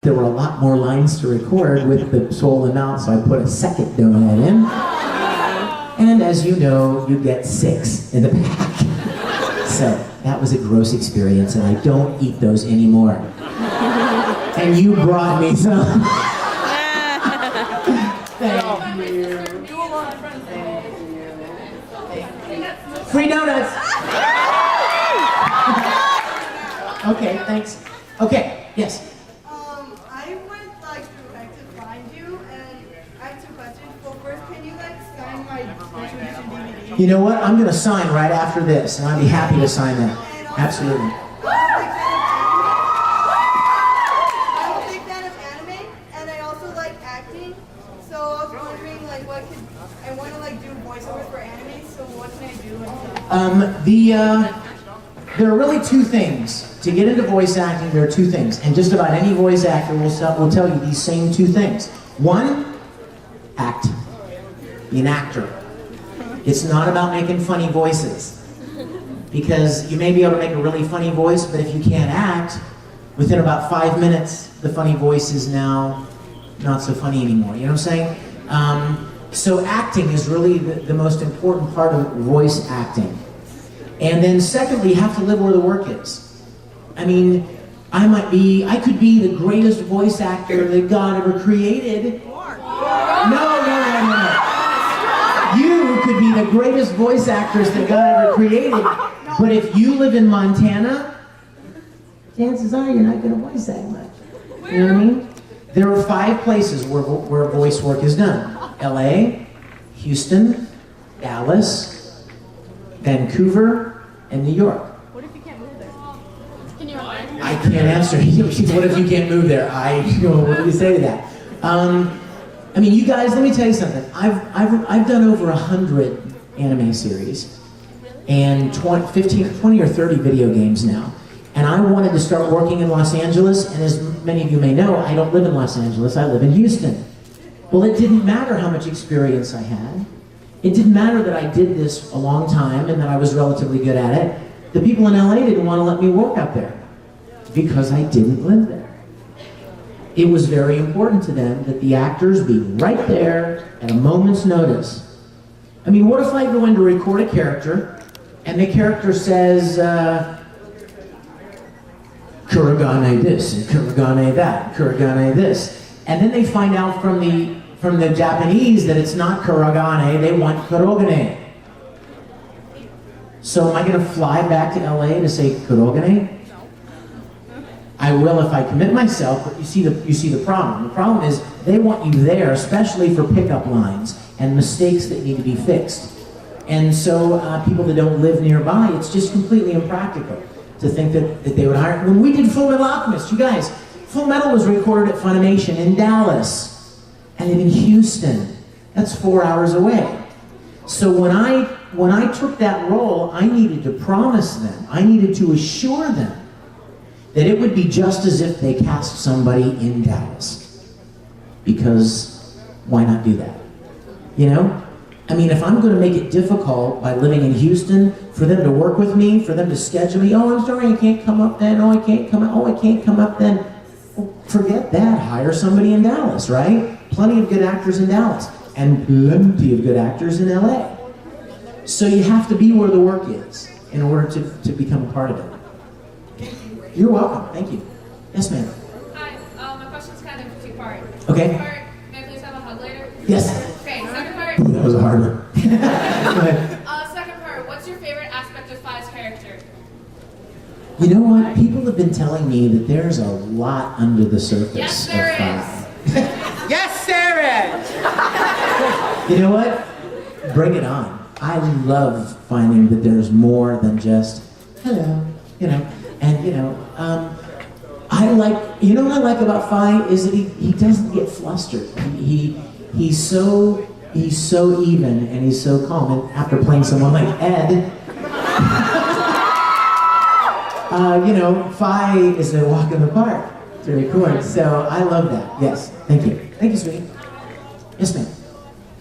there were a lot more lines to record with the soul and mouth, so I put a second donut in. And as you know, you get 6 in the pack. So that was a gross experience, and I don't eat those anymore. And you brought me some. Thank you. Free donuts. Okay, thanks. Okay, yes. I would like to find you, and I have 2 questions. Well, first, can you sign my special edition DVD? You know what? I'm going to sign right after this, and I'd be happy to sign that. Absolutely. I'm a big fan of anime, and I also like acting. So I was wondering, what could I want to do voiceovers for anime? So what can I do? There are really 2 things. To get into voice acting, there are 2 things, and just about any voice actor will tell you these same 2 things. 1, act. Be an actor. It's not about making funny voices. Because you may be able to make a really funny voice, but if you can't act, within about 5 minutes, the funny voice is now not so funny anymore. You know what I'm saying? So acting is really the most important part of voice acting. And then secondly, you have to live where the work is. I mean, I could be the greatest voice actor that God ever created. No. You could be the greatest voice actress that God ever created, but if you live in Montana, chances are you're not going to voice act much. You know what I mean? There are 5 places where voice work is done. LA, Houston, Dallas, Vancouver, and New York. What if you can't move there? Can you imagine? I can't answer. What if you can't move there? What do you say to that? I mean, you guys, let me tell you something. I've done over 100 anime series and 20 or 30 video games now. And I wanted to start working in Los Angeles, and as many of you may know, I don't live in Los Angeles, I live in Houston. Well, it didn't matter how much experience I had. It didn't matter that I did this a long time and that I was relatively good at it. The people in LA didn't want to let me work out there because I didn't live there. It was very important to them that the actors be right there at a moment's notice. I mean, what if I go in to record a character and the character says, Kuragane this, and Kuragane that, Kuragane this. And then they find out from the Japanese that it's not Kuragane, they want Kurogane. So am I going to fly back to LA to say Kurogane? I will if I commit myself, but you see the problem. The problem is they want you there, especially for pickup lines and mistakes that need to be fixed. And so people that don't live nearby, it's just completely impractical to think that they would hire. When we did Full Metal Alchemist, you guys, Full Metal was recorded at Funimation in Dallas. I live in Houston. That's 4 hours away. So when I took that role, I needed to promise them, I needed to assure them that it would be just as if they cast somebody in Dallas. Because why not do that? You know? I mean, if I'm going to make it difficult by living in Houston, for them to work with me, for them to schedule me, oh, I'm sorry, I can't come up then, oh, I can't come up, oh, I can't come up then. Well, forget that, hire somebody in Dallas, right? Plenty of good actors in Dallas, and plenty of good actors in LA. So you have to be where the work is in order to become a part of it. You're welcome, thank you. Yes, ma'am. Hi, my question's kind of 2-part. Okay. First part, may I please have a hug later? Yes. Okay, second part. Ooh, that was a hard one. Go ahead. Second part, what's your favorite aspect of Fi's character? You know what? People have been telling me that there's a lot under the surface Yes, of there Fi. Yes, there is! You know what? Bring it on. I love finding that there's more than just, hello, you know, and you know, you know what I like about Fi is that he doesn't get flustered. He's so even and he's so calm. And after playing someone like Ed, you know, Fi is a walk in the park to record. So I love that. Yes, thank you. Thank you, sweetie. Yes, ma'am.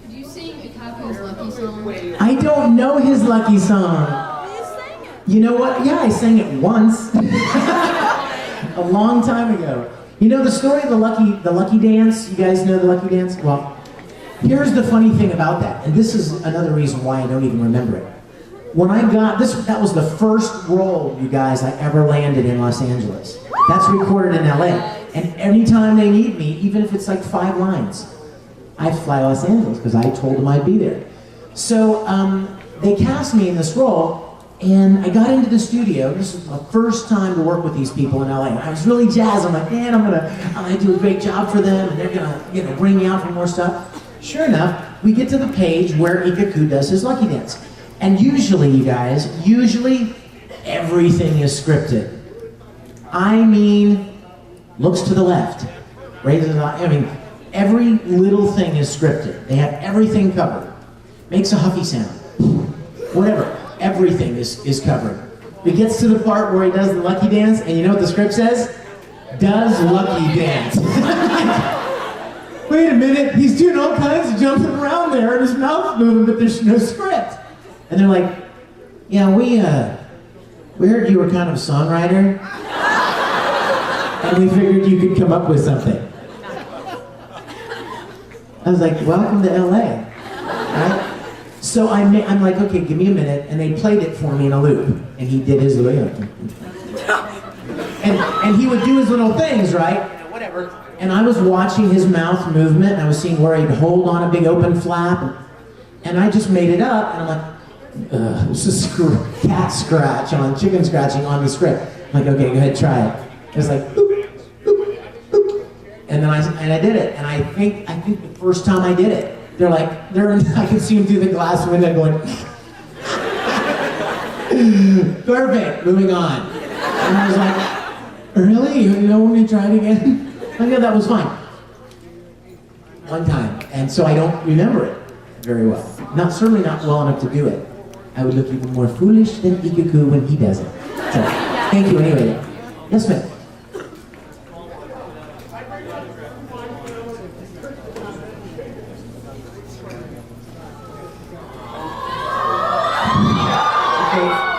Could you sing Ikaku's Lucky Song? I don't know his lucky song. You sang it. You know what? Yeah, I sang it once. A long time ago. You know the story of the lucky dance? You guys know the lucky dance? Well, here's the funny thing about that, and this is another reason why I don't even remember it. When I got this, that was the first role, you guys, I ever landed in Los Angeles. That's recorded in LA. And anytime they need me, even if it's like 5 lines, I fly to Los Angeles because I told them I'd be there. So they cast me in this role, and I got into the studio. This was my first time to work with these people in LA. I was really jazzed. I'm like, man, I'm gonna do a great job for them, and they're gonna, bring me out for more stuff. Sure enough, we get to the page where Ikaku does his lucky dance. And usually, you guys, everything is scripted. I mean, looks to the left, raises the eye. I mean, every little thing is scripted. They have everything covered. Makes a huffy sound. Whatever. Everything is covered. It gets to the part where he does the lucky dance, and you know what the script says? Does lucky dance. Wait a minute, he's doing all kinds of jumping around there, and his mouth's moving, but there's no script. And they're like, yeah, we heard you were kind of a songwriter, and we figured you could come up with something. I was like, welcome to LA, right? So I'm like, okay, give me a minute, and they played it for me in a loop, and he did his little, and he would do his little things, right? Whatever. And I was watching his mouth movement, and I was seeing where he'd hold on a big open flap, and I just made it up, and I'm like, it's just cat scratch on, chicken scratching on the script. I'm like, okay, go ahead, try it. It's like, boop, boop, boop. And then I did it, and I think the first time I did it, I could see him through the glass window going, perfect, moving on. And I was like, really? You don't want me to try it again? Like, yeah, that was fine. One time, and so I don't remember it very well. Certainly not well enough to do it. I would look even more foolish than Ikaku when he does it. So, thank you anyway. Yes, ma'am. Okay.